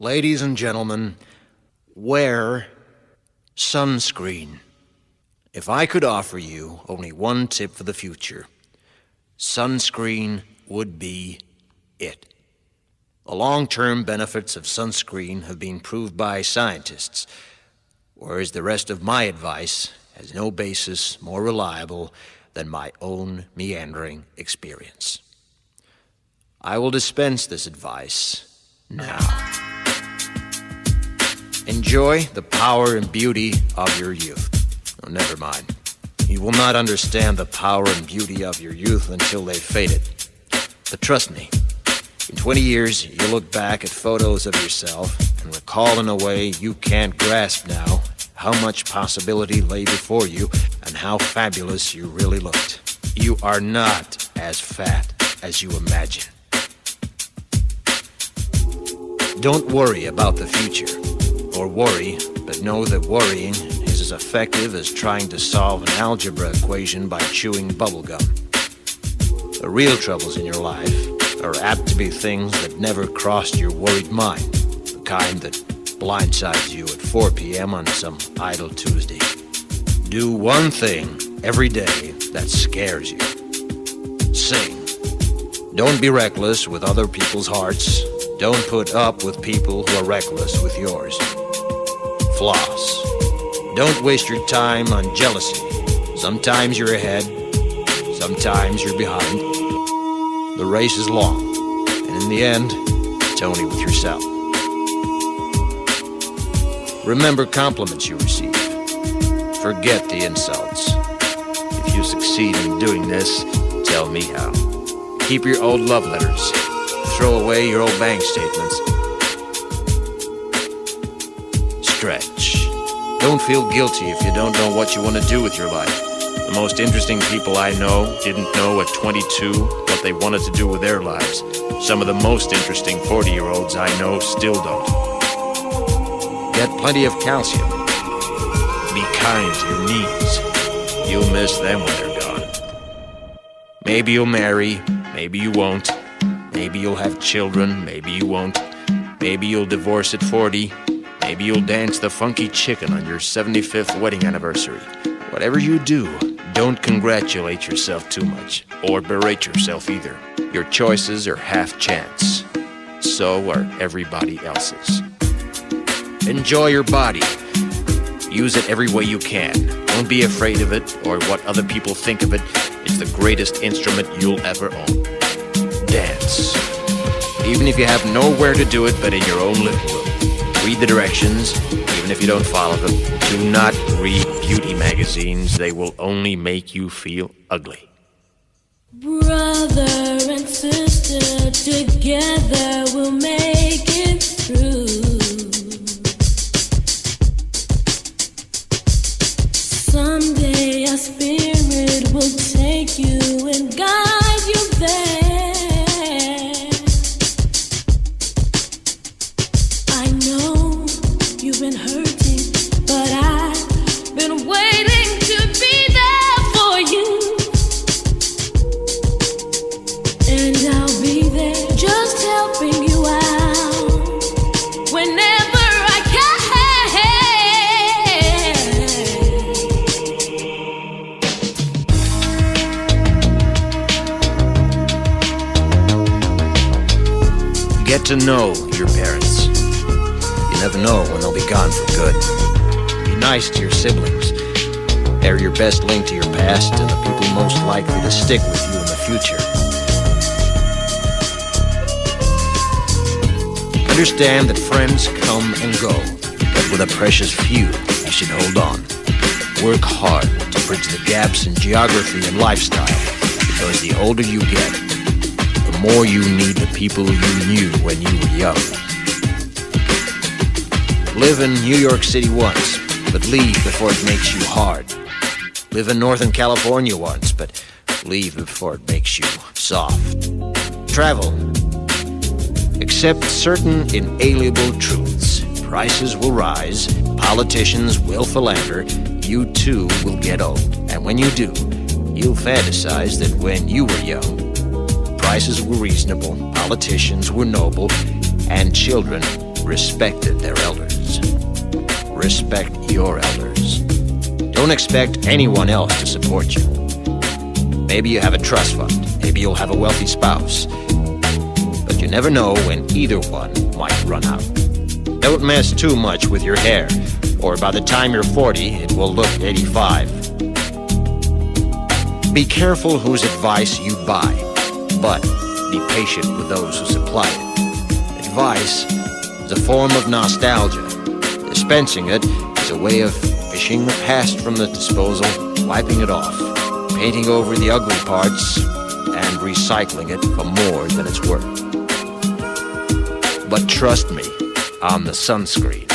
Ladies and gentlemen, wear sunscreen. If I could offer you only one tip for the future, sunscreen would be it. The long-term benefits of sunscreen have been proved by scientists, whereas the rest of my advice has no basis more reliable than my own meandering experience. I will dispense this advice now. Enjoy the power and beauty of your youth. Oh, never mind. You will not understand the power and beauty of your youth until they've faded. But trust me, in 20 years, you'll look back at photos of yourself and recall in a way you can't grasp now how much possibility lay before you and how fabulous you really looked. You are not as fat as you imagine. Don't worry about the future, or worry, but know that worrying is as effective as trying to solve an algebra equation by chewing bubblegum. The real troubles in your life are apt to be things that never crossed your worried mind, the kind that blindsides you at 4 p.m. on some idle Tuesday. Do one thing every day that scares you. Sing. Don't be reckless with other people's hearts. Don't put up with people who are reckless with yours. Floss. Don't waste your time on jealousy. Sometimes you're ahead, sometimes you're behind. The race is long, and in the end, it's only with yourself. Remember compliments you receive. Forget the insults. If you succeed in doing this, tell me how. Keep your old love letters. Throw away your old bank statements. Stretch. Don't feel guilty if you don't know what you want to do with your life. The most interesting people I know didn't know at 22 what they wanted to do with their lives. Some of the most interesting 40-year-olds I know still don't. Get plenty of calcium. Be kind to your knees. You'll miss them when they're gone. Maybe you'll marry, maybe you won't. Maybe you'll have children, maybe you won't. Maybe you'll divorce at 40. Maybe you'll dance the funky chicken on your 75th wedding anniversary. Whatever you do, don't congratulate yourself too much, or berate yourself either. Your choices are half chance. So are everybody else's. Enjoy your body. Use it every way you can. Don't be afraid of it or what other people think of it. It's the greatest instrument you'll ever own. Dance. Even if you have nowhere to do it but in your own living room. Read the directions, even if you don't follow them. Do not read beauty magazines. They will only make you feel ugly. Brother and sister, together we'll make it through. Someday our spirit will take you and guide you there. I know you've been hurting, but I've been waiting to be there for you. And I'll be there just helping you out whenever I can. Get to know your parents. You never know when they'll be gone for good. Be nice to your siblings. They're your best link to your past and the people most likely to stick with you in the future. Understand that friends come and go, but with a precious few, you should hold on. Work hard to bridge the gaps in geography and lifestyle, because the older you get, the more you need the people you knew when you were young. Live in New York City once, but leave before it makes you hard. Live in Northern California once, but leave before it makes you soft. Travel. Accept certain inalienable truths. Prices will rise, politicians will philander, you too will get old. And when you do, you'll fantasize that when you were young, prices were reasonable, politicians were noble, and children respected their elders. Respect your elders. Don't expect anyone else to support you. Maybe you have a trust fund. Maybe you'll have a wealthy spouse. But you never know when either one might run out. Don't mess too much with your hair, or by the time you're 40, it will look 85. Be careful whose advice you buy, but be patient with those who supply it. Advice is a form of nostalgia. Dispensing it is a way of fishing the past from the disposal, wiping it off, painting over the ugly parts, and recycling it for more than it's worth. But trust me on the sunscreen.